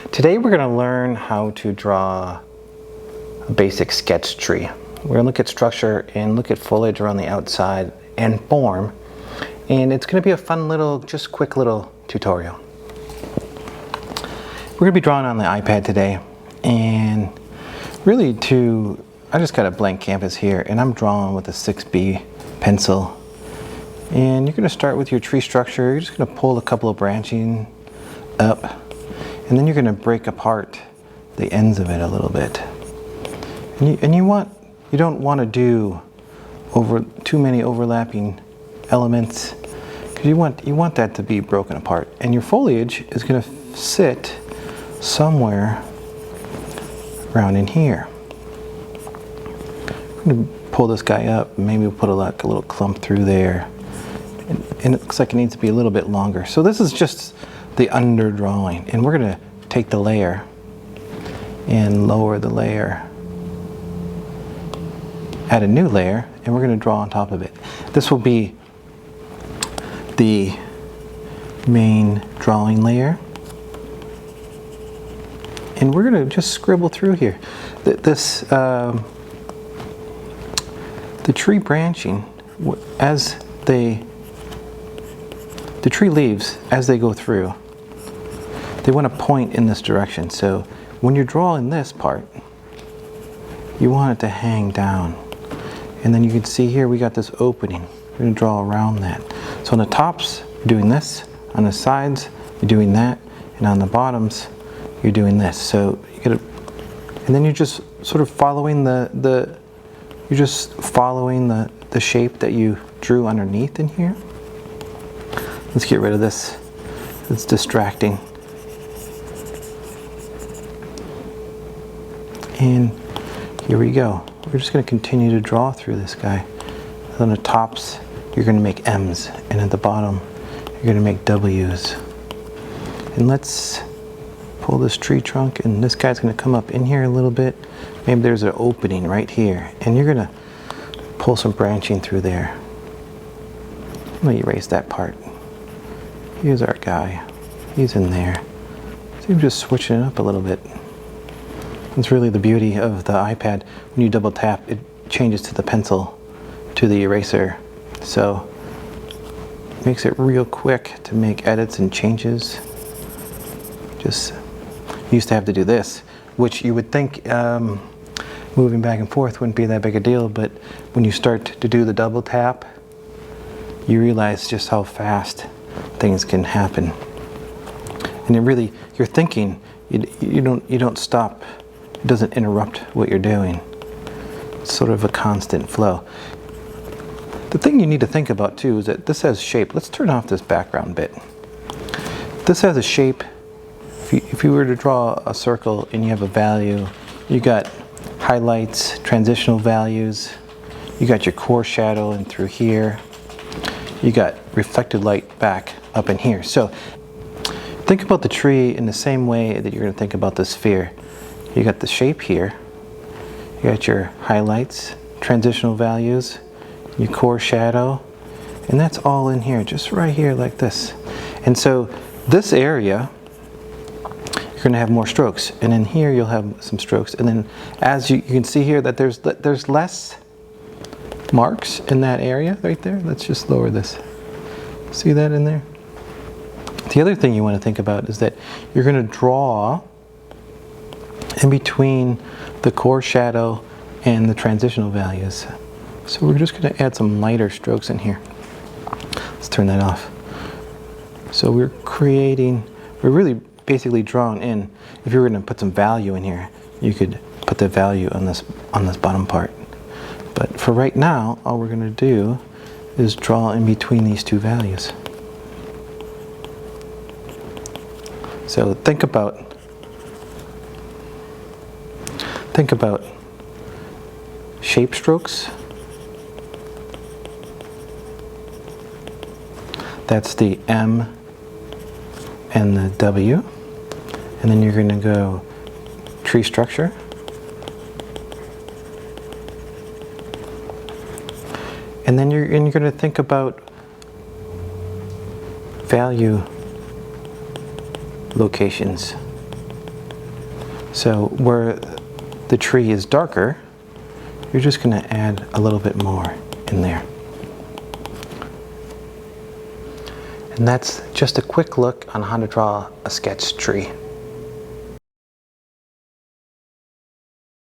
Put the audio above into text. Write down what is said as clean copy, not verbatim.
Today we're going to learn how to draw a basic sketch tree. We're going to look at structure and look at foliage around the outside and form, and it's going to be a fun little, just quick little tutorial. We're going to be drawing on the iPad today, and really I just got a blank canvas here and I'm drawing with a 6B pencil. And you're going to start with your tree structure. You're just going to pull a couple of branching up, and then you're going to break apart the ends of it a little bit. And you don't want to do too many overlapping elements, because you want that to be broken apart. And your foliage is going to sit somewhere around in here. I'm going to pull this guy up. Maybe we'll put a little clump through there. And it looks like it needs to be a little bit longer. So this is just the under drawing, and we're going to take the layer and lower the layer, add a new layer, and we're going to draw on top of it. This will be the main drawing layer, and we're going to just scribble through here. The tree branching, the tree leaves, as they go through, they want to point in this direction. So when you're drawing this part, you want it to hang down. And then you can see here we got this opening. We're going to draw around that. So on the tops, you're doing this. On the sides, you're doing that. And on the bottoms, you're doing this. So you get and then you're just sort of following the shape that you drew underneath in here. Let's get rid of this. It's distracting. And here we go. We're just going to continue to draw through this guy. On the tops, you're going to make M's, and at the bottom, you're going to make W's. And let's pull this tree trunk, and this guy's going to come up in here a little bit. Maybe there's an opening right here, and you're going to pull some branching through there. Let me erase that part. Here's our guy. He's in there. So I'm just switching it up a little bit. That's really the beauty of the iPad. When you double tap, it changes to the pencil, to the eraser. So it makes it real quick to make edits and changes. Just used to have to do this, which you would think moving back and forth wouldn't be that big a deal, but when you start to do the double tap, you realize just how fast things can happen. And it really, you're thinking, you don't stop. It doesn't interrupt what you're doing. It's sort of a constant flow. The thing you need to think about too is that this has shape. Let's turn off this background bit. This has a shape. If you were to draw a circle and you have a value, you got highlights, transitional values, you got your core shadow in through here, you got reflected light back up in here. So think about the tree in the same way that you're going to think about the sphere. You got the shape here, you got your highlights, transitional values, your core shadow, and that's all in here, just right here like this. And so this area, you're going to have more strokes, and in here you'll have some strokes, and then as you can see here that there's less marks in that area right there. Let's just lower this. See that in there? The other thing you want to think about is that you're going to draw in between the core shadow and the transitional values. So we're just going to add some lighter strokes in here. Let's turn that off. So we're really basically drawing in. If you were going to put some value in here, you could put the value on this bottom part. But for right now, all we're going to do is draw in between these two values. So think about shape strokes. That's the M and the W. And then you're going to go tree structure. And then you're going to think about value locations. So where the tree is darker, you're just going to add a little bit more in there. And that's just a quick look on how to draw a sketch tree.